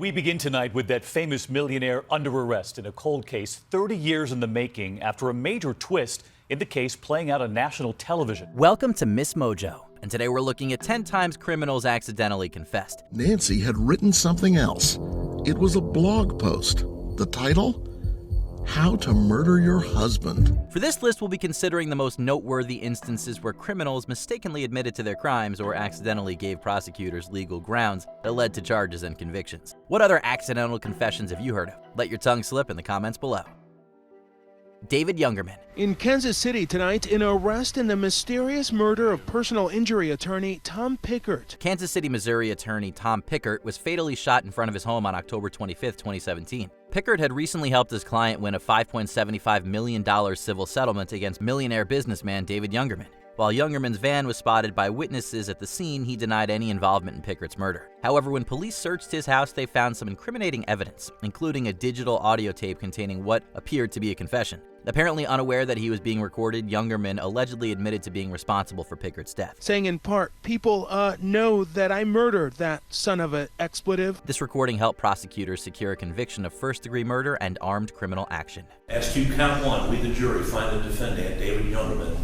We begin tonight with that famous millionaire under arrest in a cold case 30 years in the making after a major twist in the case playing out on national television. Welcome to MsMojo, and today we're looking at 10 times criminals accidentally confessed. Nancy had written something else. It was a blog post. The title? How to Murder Your Husband. For this list, we'll be considering the most noteworthy instances where criminals mistakenly admitted to their crimes or accidentally gave prosecutors legal grounds that led to charges and convictions. What other accidental confessions have you heard of? Let your tongue slip in the comments below. David Youngerman. In Kansas City tonight, an arrest in the mysterious murder of personal injury attorney Tom Pickert. Kansas City, Missouri attorney Tom Pickert was fatally shot in front of his home on October 25, 2017. Pickert had recently helped his client win a $5.75 million civil settlement against millionaire businessman David Youngerman. While Youngerman's van was spotted by witnesses at the scene, he denied any involvement in Pickert's murder. However, when police searched his house, they found some incriminating evidence, including a digital audio tape containing what appeared to be a confession. Apparently unaware that he was being recorded, Youngerman allegedly admitted to being responsible for Pickert's death. Saying in part, people know that I murdered that son of an expletive. This recording helped prosecutors secure a conviction of first-degree murder and armed criminal action. As to count one, we the jury find the defendant, David Youngerman,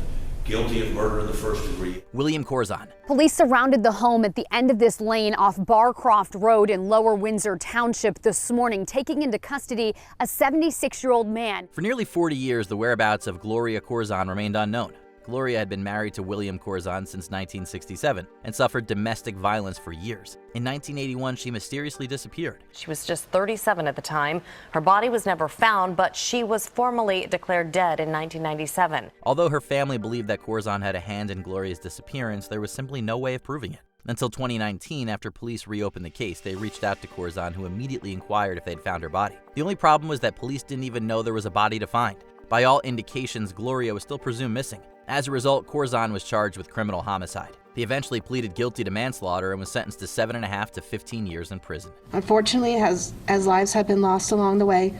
guilty of murder in the first degree. William Corzon. Police surrounded the home at the end of this lane off Barcroft Road in Lower Windsor Township this morning, taking into custody a 76-year-old man. For nearly 40 years, the whereabouts of Gloria Corzon remained unknown. Gloria had been married to William Corzon since 1967 and suffered domestic violence for years. In 1981, she mysteriously disappeared. She was just 37 at the time. Her body was never found, but she was formally declared dead in 1997. Although her family believed that Corzon had a hand in Gloria's disappearance, there was simply no way of proving it. Until 2019, after police reopened the case, they reached out to Corzon, who immediately inquired if they'd found her body. The only problem was that police didn't even know there was a body to find. By all indications, Gloria was still presumed missing. As a result, Corzon was charged with criminal homicide. He eventually pleaded guilty to manslaughter and was sentenced to 7.5 to 15 years in prison. Unfortunately, as lives have been lost along the way,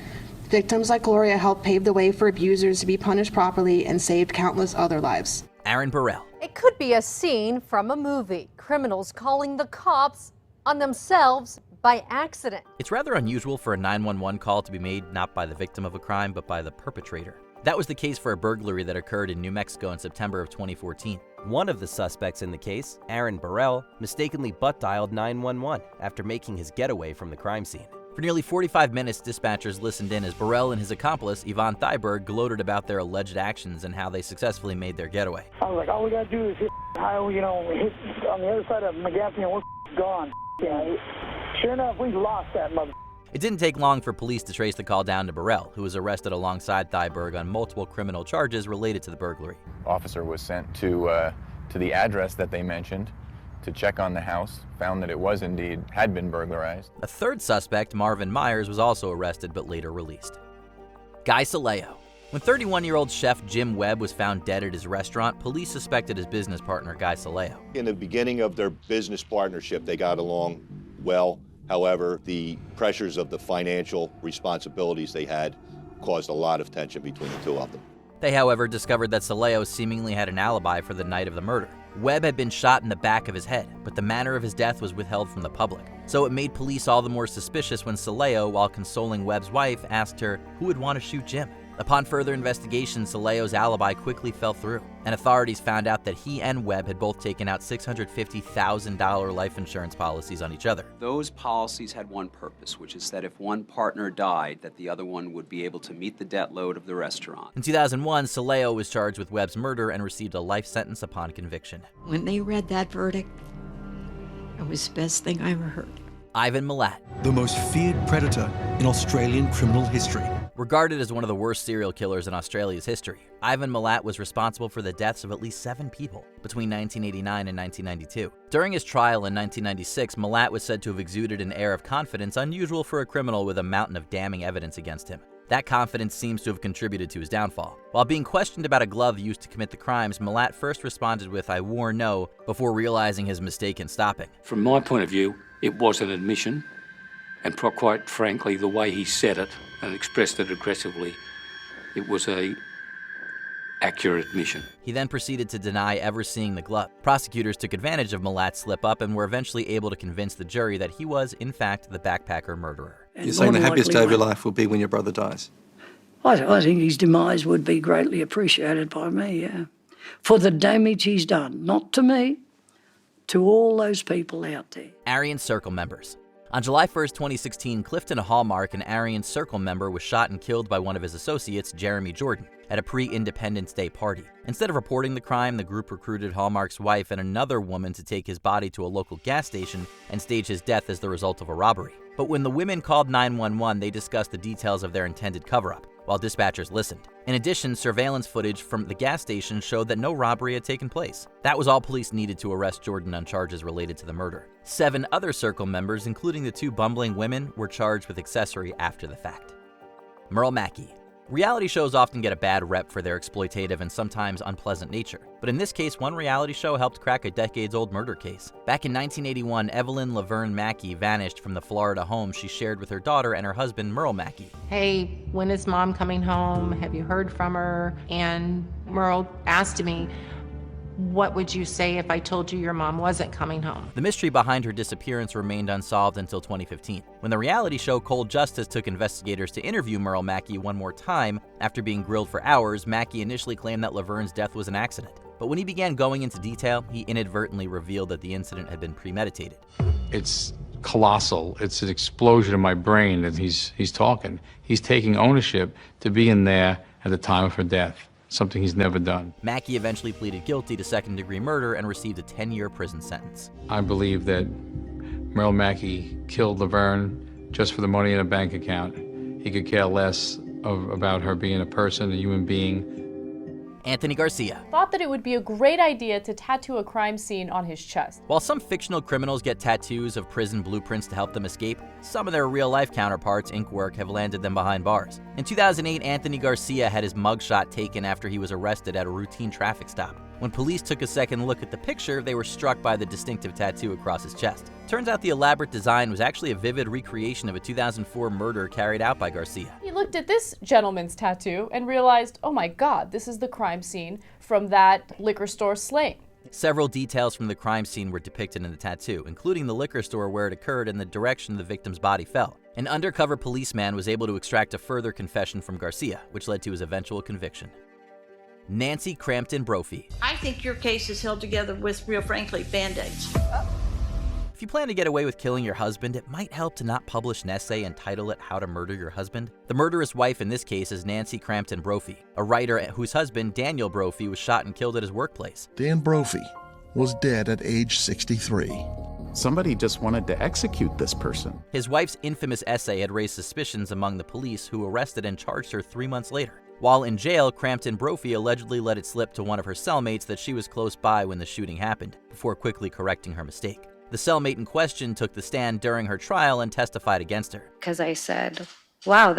victims like Gloria helped pave the way for abusers to be punished properly and saved countless other lives. Aaron Burrell. It could be a scene from a movie. Criminals calling the cops on themselves by accident. It's rather unusual for a 911 call to be made not by the victim of a crime, but by the perpetrator. That was the case for a burglary that occurred in New Mexico in September of 2014. One of the suspects in the case, Aaron Burrell, mistakenly butt-dialed 911 after making his getaway from the crime scene. For nearly 45 minutes, dispatchers listened in as Burrell and his accomplice, Yvonne Thyberg, gloated about their alleged actions and how they successfully made their getaway. I was like, all we gotta do is hit highway, hit on the other side of McGaffney and we're gone. Yeah. Sure enough, we lost that mother. It didn't take long for police to trace the call down to Burrell, who was arrested alongside Thyberg on multiple criminal charges related to the burglary. Officer was sent to the address that they mentioned to check on the house, found that it was indeed had been burglarized. A third suspect, Marvin Myers, was also arrested but later released. Guy Saleo. When 31-year-old chef Jim Webb was found dead at his restaurant, police suspected his business partner, Guy Saleo. In the beginning of their business partnership, they got along well. However, the pressures of the financial responsibilities they had caused a lot of tension between the two of them. They, however, discovered that Saleo seemingly had an alibi for the night of the murder. Webb had been shot in the back of his head, but the manner of his death was withheld from the public. So it made police all the more suspicious when Saleo, while consoling Webb's wife, asked her who would want to shoot Jim. Upon further investigation, Saleo's alibi quickly fell through, and authorities found out that he and Webb had both taken out $650,000 life insurance policies on each other. Those policies had one purpose, which is that if one partner died, that the other one would be able to meet the debt load of the restaurant. In 2001, Saleo was charged with Webb's murder and received a life sentence upon conviction. When they read that verdict, it was the best thing I ever heard. Ivan Milat. The most feared predator in Australian criminal history. Regarded as one of the worst serial killers in Australia's history, Ivan Milat was responsible for the deaths of at least 7 people between 1989 and 1992. During his trial in 1996, Milat was said to have exuded an air of confidence unusual for a criminal with a mountain of damning evidence against him. That confidence seems to have contributed to his downfall. While being questioned about a glove used to commit the crimes, Milat first responded with, "I wore no," before realizing his mistake and stopping. From my point of view, it was an admission, and quite frankly, the way he said it and expressed it aggressively, it was a accurate admission. He then proceeded to deny ever seeing the glove. Prosecutors took advantage of Malat's slip-up and were eventually able to convince the jury that he was, in fact, the backpacker murderer. You're saying the happiest day of your life will be when your brother dies? I think his demise would be greatly appreciated by me, yeah. For the damage he's done, not to me, to all those people out there. Aryan Circle members. On July 1st, 2016, Clifton Hallmark, an Aryan Circle member, was shot and killed by one of his associates, Jeremy Jordan, at a pre-Independence Day party. Instead of reporting the crime, the group recruited Hallmark's wife and another woman to take his body to a local gas station and stage his death as the result of a robbery. But when the women called 911, they discussed the details of their intended cover-up, while dispatchers listened. In addition, surveillance footage from the gas station showed that no robbery had taken place. That was all police needed to arrest Jordan on charges related to the murder. 7 other Circle members, including the 2 bumbling women, were charged with accessory after the fact. Merle Mackey. Reality shows often get a bad rep for their exploitative and sometimes unpleasant nature. But in this case, one reality show helped crack a decades-old murder case. Back in 1981, Evelyn Laverne Mackey vanished from the Florida home she shared with her daughter and her husband, Merle Mackey. Hey, when is Mom coming home? Have you heard from her? And Merle asked me, what would you say if I told you your mom wasn't coming home? The mystery behind her disappearance remained unsolved until 2015, when the reality show Cold Justice took investigators to interview Merle Mackey one more time. After being grilled for hours, Mackey initially claimed that Laverne's death was an accident. But when he began going into detail, he inadvertently revealed that the incident had been premeditated. It's colossal. It's an explosion in my brain that he's talking. He's taking ownership to being there at the time of her death. Something he's never done. Mackey eventually pleaded guilty to second-degree murder and received a 10-year prison sentence. I believe that Merle Mackey killed Laverne just for the money in a bank account. He could care less about her being a person, a human being. Anthony Garcia thought that it would be a great idea to tattoo a crime scene on his chest. While some fictional criminals get tattoos of prison blueprints to help them escape, some of their real-life counterparts, ink work, have landed them behind bars. In 2008, Anthony Garcia had his mugshot taken after he was arrested at a routine traffic stop. When police took a second look at the picture, they were struck by the distinctive tattoo across his chest. Turns out the elaborate design was actually a vivid recreation of a 2004 murder carried out by Garcia. He looked at this gentleman's tattoo and realized, oh my God, this is the crime scene from that liquor store slaying. Several details from the crime scene were depicted in the tattoo, including the liquor store where it occurred and the direction the victim's body fell. An undercover policeman was able to extract a further confession from Garcia, which led to his eventual conviction. Nancy Crampton Brophy. I think your case is held together with, real frankly, Band-Aids. If you plan to get away with killing your husband, it might help to not publish an essay and title it How to Murder Your Husband. The murderous wife in this case is Nancy Crampton Brophy, a writer whose husband, Daniel Brophy, was shot and killed at his workplace. Dan Brophy was dead at age 63. Somebody just wanted to execute this person. His wife's infamous essay had raised suspicions among the police, who arrested and charged her 3 months later. While in jail, Crampton Brophy allegedly let it slip to one of her cellmates that she was close by when the shooting happened, before quickly correcting her mistake. The cellmate in question took the stand during her trial and testified against her. Because I said, wow,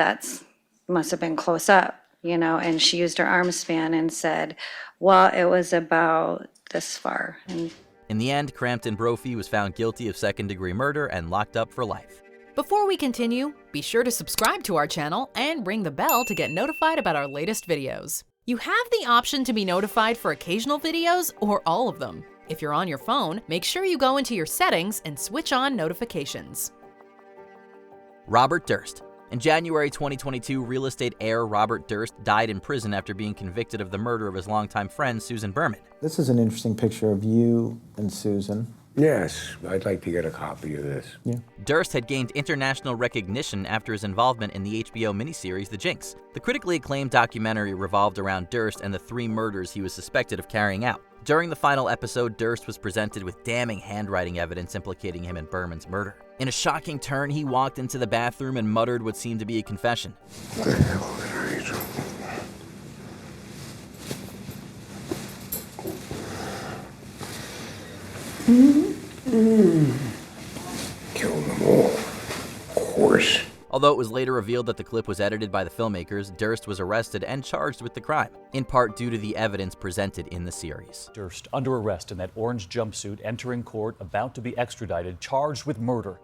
must have been close up, and she used her arm span and said, well, it was about this far. And in the end, Crampton Brophy was found guilty of second-degree murder and locked up for life. Before we continue, be sure to subscribe to our channel and ring the bell to get notified about our latest videos. You have the option to be notified for occasional videos or all of them. If you're on your phone, make sure you go into your settings and switch on notifications. Robert Durst. In January 2022, real estate heir Robert Durst died in prison after being convicted of the murder of his longtime friend, Susan Berman. This is an interesting picture of you and Susan. Yes, I'd like to get a copy of this. Yeah. Durst had gained international recognition after his involvement in the HBO miniseries The Jinx. The critically acclaimed documentary revolved around Durst and the 3 murders he was suspected of carrying out. During the final episode, Durst was presented with damning handwriting evidence implicating him in Berman's murder. In a shocking turn, he walked into the bathroom and muttered what seemed to be a confession. What the hell did I do? Kill them all, of course. Although it was later revealed that the clip was edited by the filmmakers, Durst was arrested and charged with the crime, in part due to the evidence presented in the series. Durst under arrest in that orange jumpsuit, entering court, about to be extradited, charged with murder.